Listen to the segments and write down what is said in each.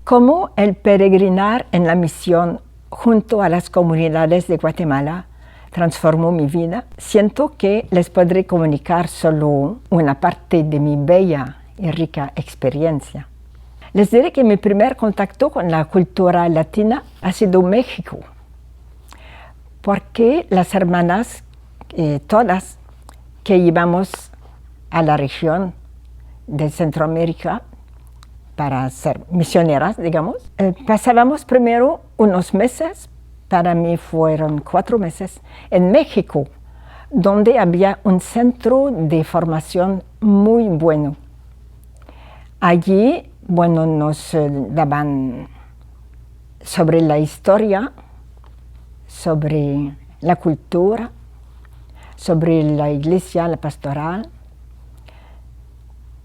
Cómo el peregrinar en la misión junto a las comunidades de Guatemala transformó mi vida. Siento que les podré comunicar solo una parte de mi bella y rica experiencia. Les diré que mi primer contacto con la cultura latina ha sido México, porque las hermanas, todas que íbamos a la región de Centroamérica para ser misioneras, digamos, pasábamos primero unos meses, para mí fueron 4 meses, en México, donde había un centro de formación muy bueno. Allí, bueno, nos daban sobre la historia, sobre la cultura, sobre la iglesia, la pastoral.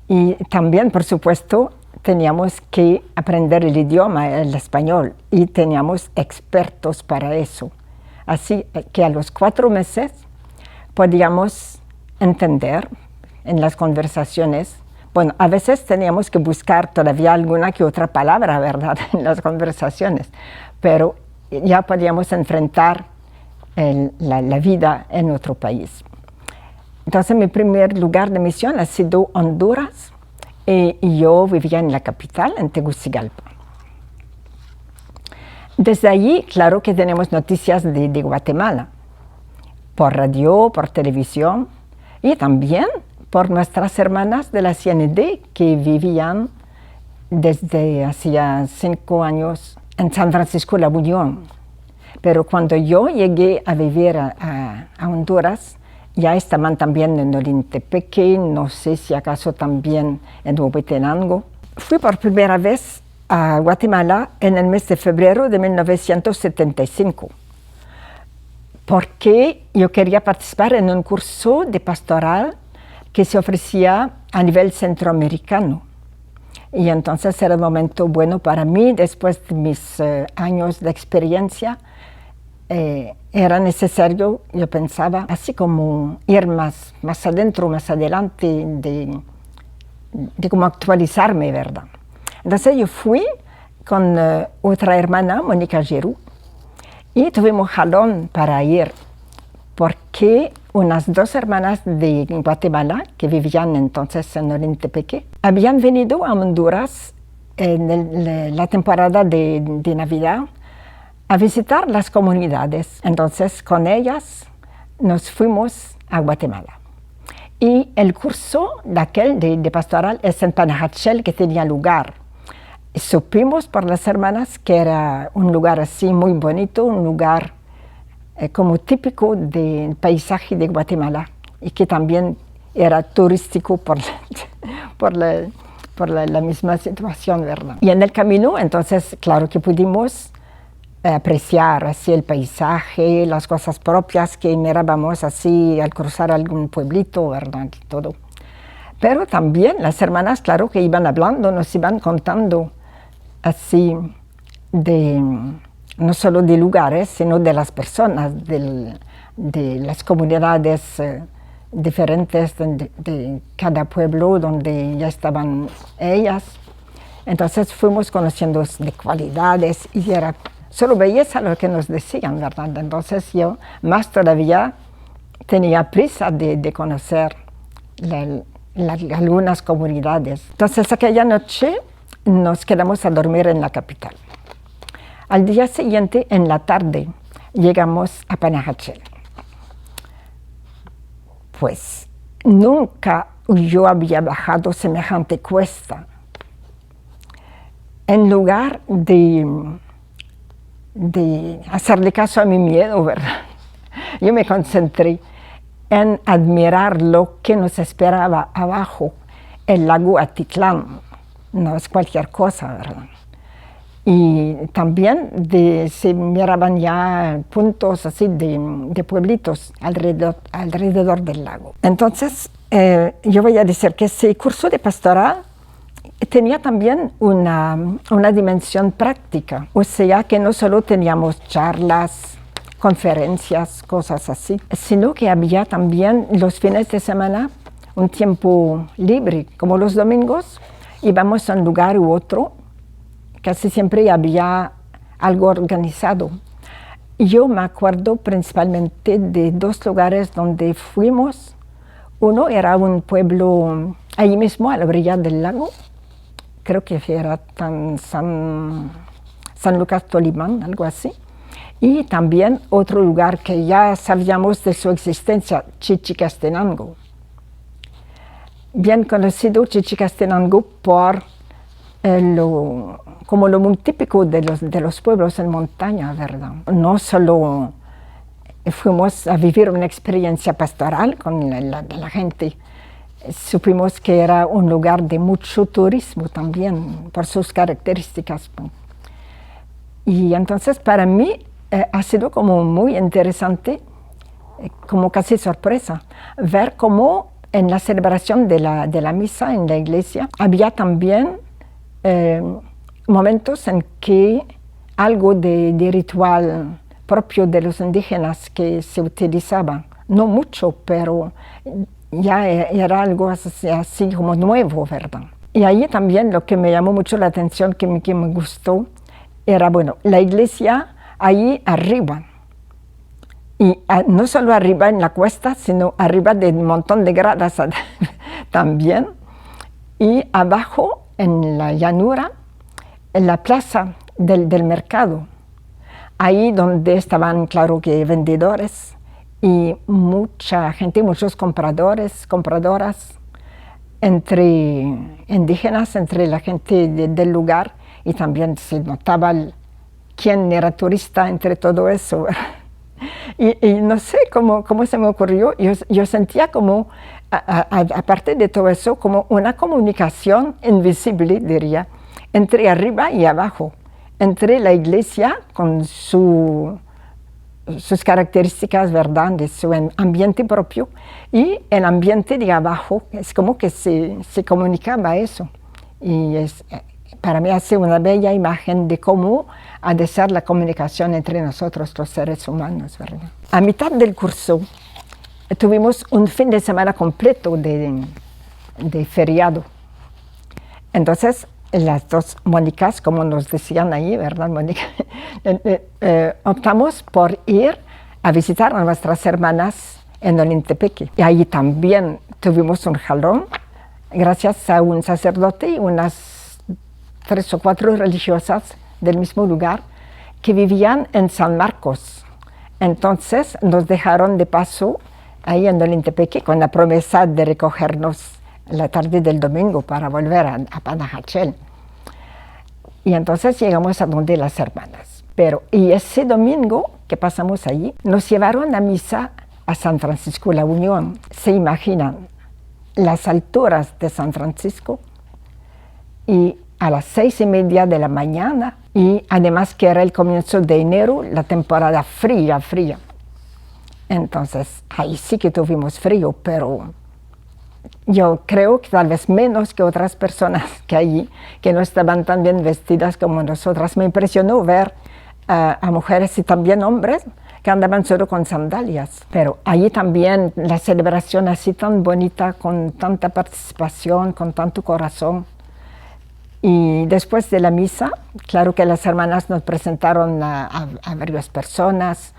Y también, por supuesto, teníamos que aprender el idioma, el español, y teníamos expertos para eso. Así que a los 4 meses podíamos entender en las conversaciones. Bueno, a veces teníamos que buscar todavía alguna que otra palabra, ¿verdad?, en las conversaciones, pero ya podíamos enfrentar la vida en otro país. Entonces, mi primer lugar de misión ha sido Honduras, y yo vivía en la capital, en Tegucigalpa. Desde allí, claro que tenemos noticias de Guatemala, por radio, por televisión, y también por nuestras hermanas de la CND que vivían desde hacía 5 años en San Francisco La Unión. Pero cuando yo llegué a vivir a Honduras, ya estaban también en Olintepeque, no sé si acaso también en Huehuetenango. Fui por primera vez a Guatemala en el mes de febrero de 1975, porque yo quería participar en un curso de pastoral que se ofrecía a nivel centroamericano. Y entonces era un momento bueno para mí, después de mis años de experiencia. Era necesario, yo pensaba, así como ir más adentro, más adelante, de cómo actualizarme, ¿verdad? Entonces yo fui con otra hermana, Mónica Giroux, y tuvimos jalón para ir, porque unas 2 hermanas de Guatemala, que vivían entonces en Olintepeque, habían venido a Honduras en la temporada de Navidad, a visitar las comunidades. Entonces, con ellas nos fuimos a Guatemala. Y el curso de pastoral es en Panajachel, que tenía lugar. Supimos por las hermanas que era un lugar así muy bonito, un lugar como típico del paisaje de Guatemala, y que también era turístico por la misma situación, ¿verdad? Y en el camino, entonces, claro que pudimos apreciar así el paisaje, las cosas propias que mirábamos así al cruzar algún pueblito, ¿verdad? Y todo. Pero también las hermanas, claro que iban hablando, nos iban contando así no solo de lugares, sino de las personas, de las comunidades diferentes de cada pueblo donde ya estaban ellas. Entonces fuimos conociendo de cualidades y era solo belleza lo que nos decían, ¿verdad? Entonces yo más todavía tenía prisa de conocer algunas comunidades. Entonces aquella noche nos quedamos a dormir en la capital. Al día siguiente, en la tarde, llegamos a Panajachel. Pues nunca yo había bajado semejante cuesta. En lugar de hacerle caso a mi miedo, ¿verdad?, yo me concentré en admirar lo que nos esperaba abajo, el lago Atitlán. No es cualquier cosa, ¿verdad? Y también se miraban ya puntos así de pueblitos alrededor del lago. Entonces, yo voy a decir que ese curso de pastoral tenía también una dimensión práctica, o sea que no solo teníamos charlas, conferencias, cosas así, sino que había también los fines de semana un tiempo libre, como los domingos, íbamos a un lugar u otro casi siempre había algo organizado. Yo me acuerdo principalmente de dos lugares donde fuimos. Uno era un pueblo ahí mismo, a la orilla del lago, creo que era San Lucas Tolimán, algo así. Y también otro lugar que ya sabíamos de su existencia, Chichicastenango. Bien conocido Chichicastenango por como lo muy típico de los pueblos en montaña, ¿verdad? No solo fuimos a vivir una experiencia pastoral con la gente, supimos que era un lugar de mucho turismo también, por sus características. Y entonces para mí ha sido como muy interesante, como casi sorpresa, ver cómo en la celebración de la misa en la iglesia había también momentos en que algo de ritual propio de los indígenas que se utilizaba, no mucho, pero ya era algo así como nuevo, ¿verdad? Y ahí también lo que me llamó mucho la atención, que me gustó, era, bueno, la iglesia ahí arriba. Y no solo arriba en la cuesta, sino arriba de un montón de gradas también. Y abajo, en la llanura, en la plaza del mercado. Ahí donde estaban, claro que vendedores y mucha gente, muchos compradores, compradoras, entre indígenas, entre la gente del lugar, y también se notaba quién era turista entre todo eso. Y no sé cómo se me ocurrió, yo sentía como, aparte de todo eso, como una comunicación invisible, diría, entre arriba y abajo, entre la iglesia con sus características, ¿verdad?, de su ambiente propio, y el ambiente de abajo. Es como que se comunicaba eso. Y para mí hace una bella imagen de cómo ha de ser la comunicación entre nosotros, los seres humanos, ¿verdad? A mitad del curso tuvimos un fin de semana completo de feriado. Entonces, las dos Mónicas, como nos decían ahí, ¿verdad, Mónica? Optamos por ir a visitar a nuestras hermanas en Olintepeque. Y ahí también tuvimos un jalón, gracias a un sacerdote y unas 3 o 4 religiosas del mismo lugar que vivían en San Marcos. Entonces nos dejaron de paso ahí en Olintepeque con la promesa de recogernos la tarde del domingo para volver a Panajachel. Y entonces llegamos a donde las hermanas. Y ese domingo que pasamos allí, nos llevaron a misa a San Francisco La Unión. ¿Se imaginan las alturas de San Francisco? Y a las 6:30 de la mañana, y además que era el comienzo de enero, la temporada fría. Entonces ahí sí que tuvimos frío, pero yo creo que tal vez menos que otras personas que allí, que no estaban tan bien vestidas como nosotras. Me impresionó ver a mujeres y también hombres que andaban solo con sandalias. Pero allí también la celebración así tan bonita, con tanta participación, con tanto corazón. Y después de la misa, claro que las hermanas nos presentaron a varias personas,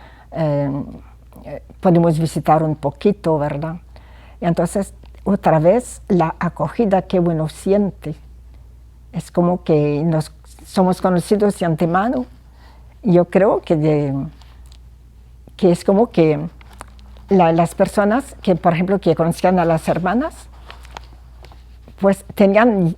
pudimos visitar un poquito, ¿verdad? Y entonces, otra vez, la acogida que uno siente. Es como que somos conocidos de antemano. Yo creo que es como que las personas que, por ejemplo, que conocían a las hermanas, pues tenían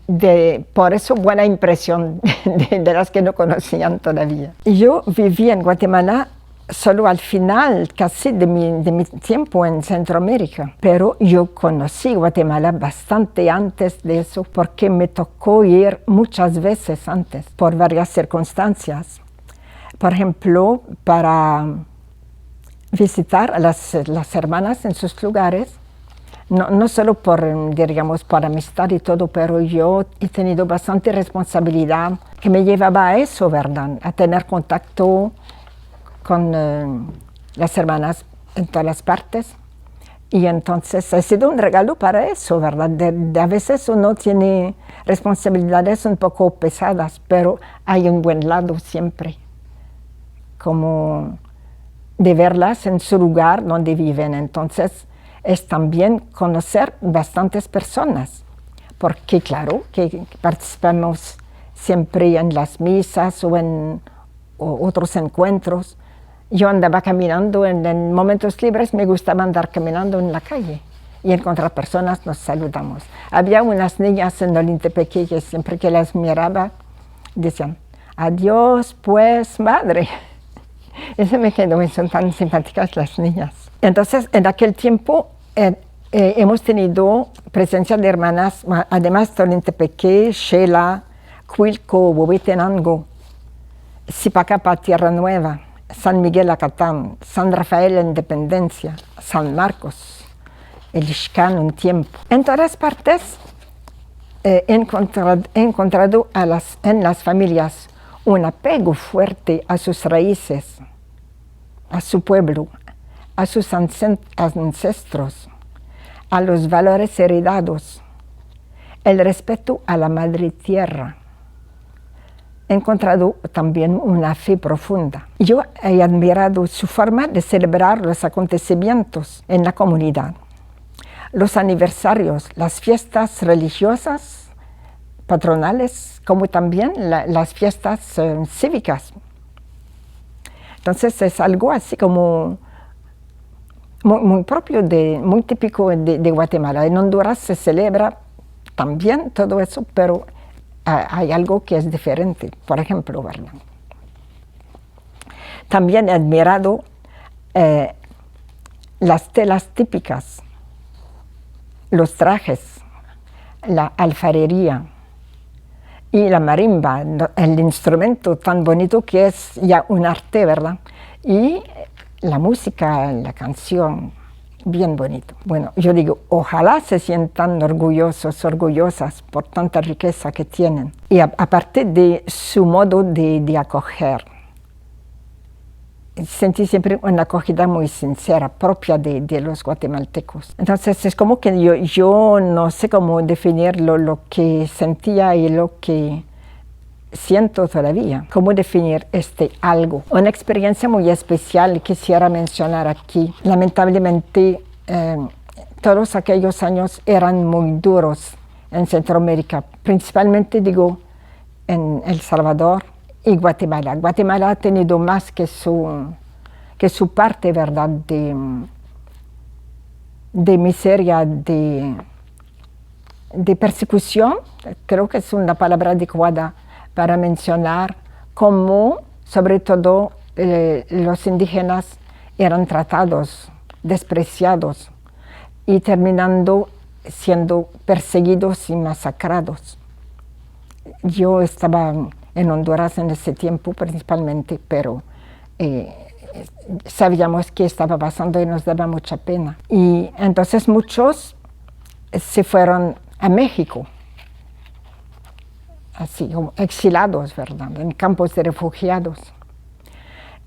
por eso buena impresión de las que no conocían todavía. Yo viví en Guatemala solo al final casi de mi tiempo en Centroamérica, pero yo conocí Guatemala bastante antes de eso, porque me tocó ir muchas veces antes por varias circunstancias. Por ejemplo, para visitar a las hermanas en sus lugares, no solo digamos, por amistad y todo, pero yo he tenido bastante responsabilidad que me llevaba a eso, ¿verdad? A tener contacto con las hermanas en todas las partes. Y entonces ha sido un regalo para eso, ¿verdad? A veces uno tiene responsabilidades un poco pesadas, pero hay un buen lado siempre, como de verlas en su lugar donde viven. Entonces es también conocer bastantes personas, porque claro, que participamos siempre en las misas o en otros encuentros. Yo andaba caminando en momentos libres, me gustaba andar caminando en la calle y encontrar personas, nos saludamos. Había unas niñas en Olintepeque que siempre que las miraba decían, adiós pues madre. Eso me quedó, son tan simpáticas las niñas. Entonces en aquel tiempo hemos tenido presencia de hermanas, además de Olintepeque, Xela, Cuilco, Huehuetenango, Zipacapa, Tierra Nueva, San Miguel Acatán, San Rafael Independencia, San Marcos, el Ixcán un tiempo. En todas partes he encontrado en las familias un apego fuerte a sus raíces, a su pueblo, a sus ancestros, a los valores heredados, el respeto a la madre tierra. He encontrado también una fe profunda. Yo he admirado su forma de celebrar los acontecimientos en la comunidad, los aniversarios, las fiestas religiosas, patronales, como también las fiestas cívicas. Entonces es algo así como muy propio, muy típico de Guatemala. En Honduras se celebra también todo eso, pero hay algo que es diferente, por ejemplo, ¿verdad? También he admirado las telas típicas, los trajes, la alfarería y la marimba, el instrumento tan bonito que es ya un arte, ¿verdad? Y la música, la canción, bien bonito. Bueno, yo digo, ojalá se sientan orgullosos, orgullosas por tanta riqueza que tienen. Y aparte de su modo de acoger, sentí siempre una acogida muy sincera, propia de los guatemaltecos. Entonces es como que yo no sé cómo definir lo que sentía y lo que siento todavía. ¿Cómo definir algo? Una experiencia muy especial quisiera mencionar aquí. Lamentablemente, todos aquellos años eran muy duros en Centroamérica, principalmente digo en El Salvador y Guatemala. Guatemala ha tenido más que su parte, ¿verdad?, de miseria, de persecución. Creo que es una palabra adecuada para mencionar cómo, sobre todo, los indígenas eran tratados, despreciados y terminando siendo perseguidos y masacrados. Yo estaba en Honduras en ese tiempo principalmente, pero sabíamos qué estaba pasando y nos daba mucha pena. Y entonces muchos se fueron a México, así como exilados, ¿verdad?, en campos de refugiados.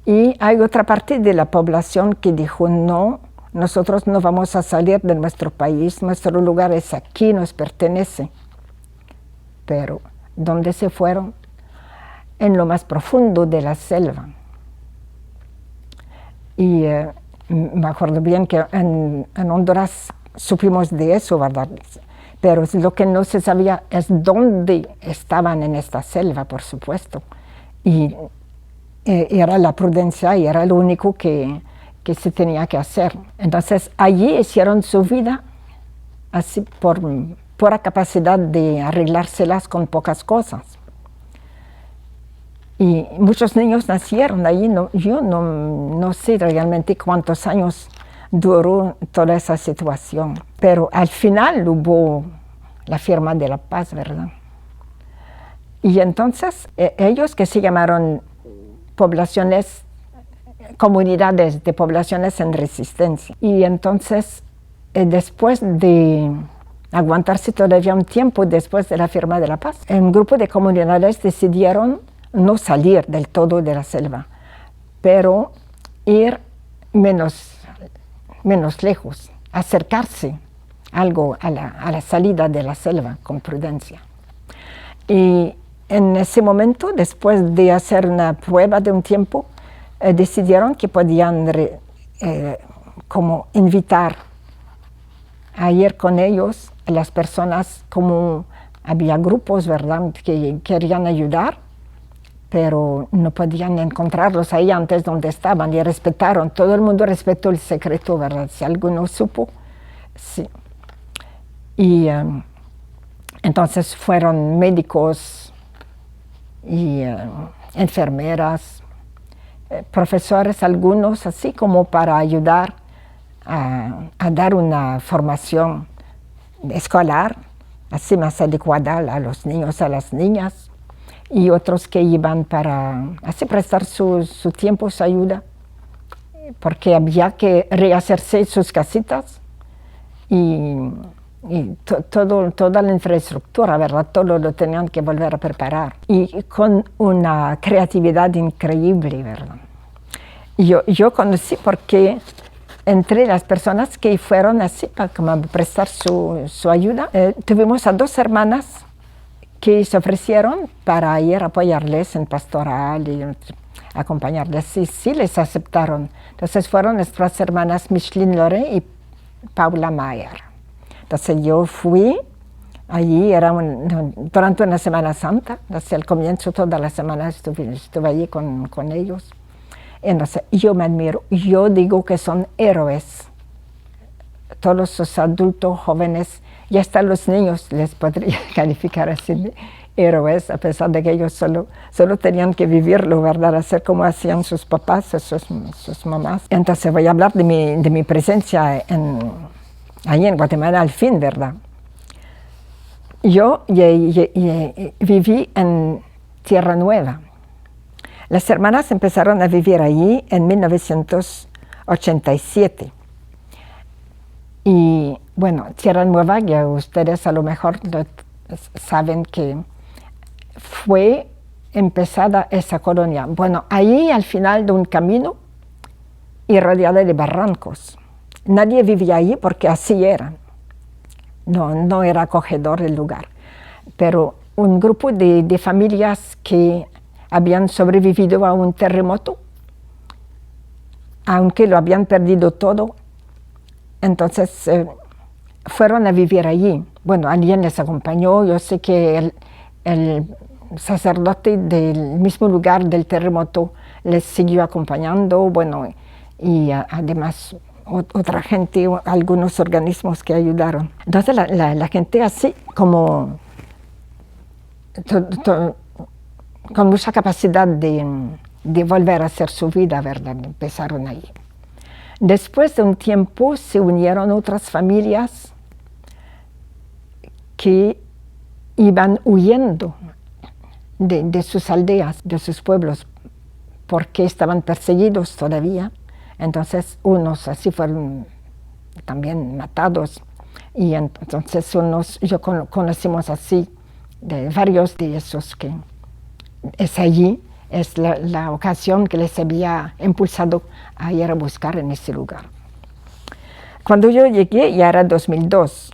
Y hay otra parte de la población que dijo, no, nosotros no vamos a salir de nuestro país, nuestro lugar es aquí, nos pertenece. Pero, ¿dónde se fueron? En lo más profundo de la selva. Y me acuerdo bien que en Honduras supimos de eso, ¿verdad? Pero lo que no se sabía es dónde estaban en esta selva, por supuesto. Y era la prudencia y era lo único que se tenía que hacer. Entonces allí hicieron su vida así por pura capacidad de arreglárselas con pocas cosas. Y muchos niños nacieron allí. Yo no sé realmente cuántos años duró toda esa situación. Pero al final hubo la firma de la paz, ¿verdad? Y entonces ellos, que se llamaron comunidades de poblaciones en resistencia. Y entonces, después de aguantarse todavía un tiempo después de la firma de la paz, un grupo de comunidades decidieron no salir del todo de la selva, pero ir menos lejos. acercarse algo a la salida de la selva con prudencia. Y en ese momento, después de hacer una prueba de un tiempo, decidieron que podían como invitar a ir con ellos a las personas, como había grupos, ¿verdad?, que querían ayudar, pero no podían encontrarlos ahí antes donde estaban, y respetaron, todo el mundo respetó el secreto, ¿verdad? Si alguno supo, sí. Y entonces fueron médicos y enfermeras, profesores, algunos así como para ayudar a dar una formación escolar así más adecuada a los niños, a las niñas, y otros que iban para así prestar su tiempo, su ayuda, porque había que rehacerse sus casitas y toda la infraestructura, ¿verdad? Todo lo tenían que volver a preparar, y con una creatividad increíble, ¿verdad? Yo conocí porque entre las personas que fueron así para como prestar su ayuda, tuvimos a 2 hermanas que se ofrecieron para ir a apoyarles en pastoral y acompañarles, y sí les aceptaron. Entonces fueron nuestras hermanas Micheline Lore y Paula Mayer. Entonces yo fui allí, durante una Semana Santa, desde el comienzo toda la semana estuve allí con ellos. Entonces yo me admiro, yo digo que son héroes, todos los adultos jóvenes, y hasta los niños les podría calificar así de héroes, a pesar de que ellos solo tenían que vivirlo, ¿verdad?, hacer como hacían sus papás, sus mamás. Entonces voy a hablar de mi presencia ahí en Guatemala al fin, ¿verdad? Yo viví en Tierra Nueva. Las hermanas empezaron a vivir allí en 1987. Y bueno, Tierra Nueva, ya ustedes a lo mejor saben que fue empezada esa colonia. Bueno, ahí al final de un camino y rodeada de barrancos. Nadie vivía allí porque así era. No era acogedor el lugar. Pero un grupo de familias que habían sobrevivido a un terremoto, aunque lo habían perdido todo, entonces fueron a vivir allí. Bueno, alguien les acompañó. Yo sé que el sacerdote del mismo lugar del terremoto les siguió acompañando, bueno, y además otra gente, algunos organismos que ayudaron. Entonces la gente así como con mucha capacidad de volver a hacer su vida, ¿verdad? Empezaron allí. Después de un tiempo se unieron otras familias que iban huyendo de sus aldeas, de sus pueblos, porque estaban perseguidos todavía. Entonces unos así fueron también matados, y entonces conocimos así de varios de esos que es allí, es la ocasión que les había impulsado a ir a buscar en ese lugar. Cuando yo llegué ya era 2002,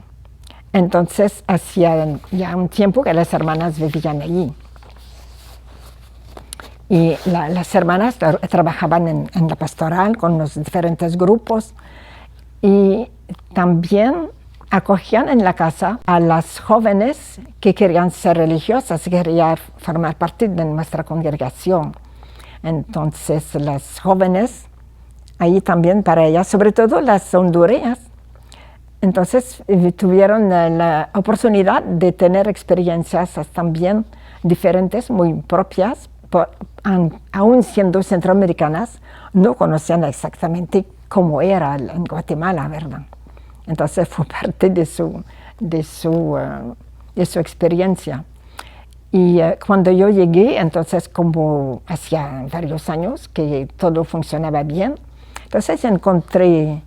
entonces hacía ya un tiempo que las hermanas vivían allí. Y las hermanas trabajaban en la pastoral con los diferentes grupos, y también acogían en la casa a las jóvenes que querían ser religiosas, que querían formar parte de nuestra congregación. Entonces las jóvenes, ahí también para ellas, sobre todo las hondureñas, entonces tuvieron la oportunidad de tener experiencias también diferentes, muy propias. Aún siendo centroamericanas, no conocían exactamente cómo era en Guatemala, ¿verdad? Entonces fue parte de su experiencia. Y cuando yo llegué, entonces como hacía varios años que todo funcionaba bien, entonces encontré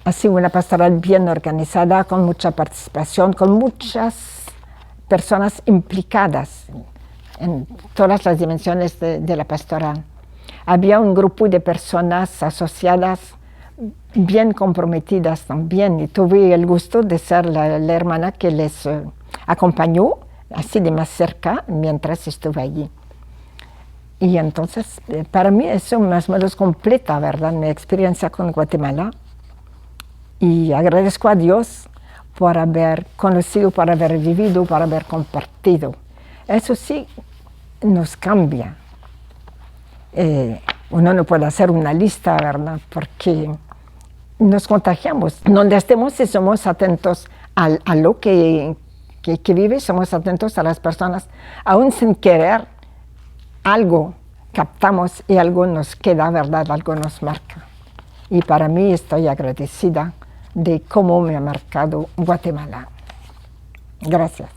así una pastoral bien organizada, con mucha participación, con muchas personas implicadas en todas las dimensiones de la pastoral. Había un grupo de personas asociadas bien comprometidas también. Y tuve el gusto de ser la hermana que les acompañó así de más cerca mientras estuve allí. Y entonces, para mí eso más o menos completa, ¿verdad?, mi experiencia con Guatemala. Y agradezco a Dios por haber conocido, por haber vivido, por haber compartido. Eso sí nos cambia. Uno no puede hacer una lista, ¿verdad?, porque nos contagiamos. Donde estemos, si somos atentos a lo que vive, somos atentos a las personas, aún sin querer, algo captamos y algo nos queda, ¿verdad?, algo nos marca. Y para mí estoy agradecida de cómo me ha marcado Guatemala. Gracias.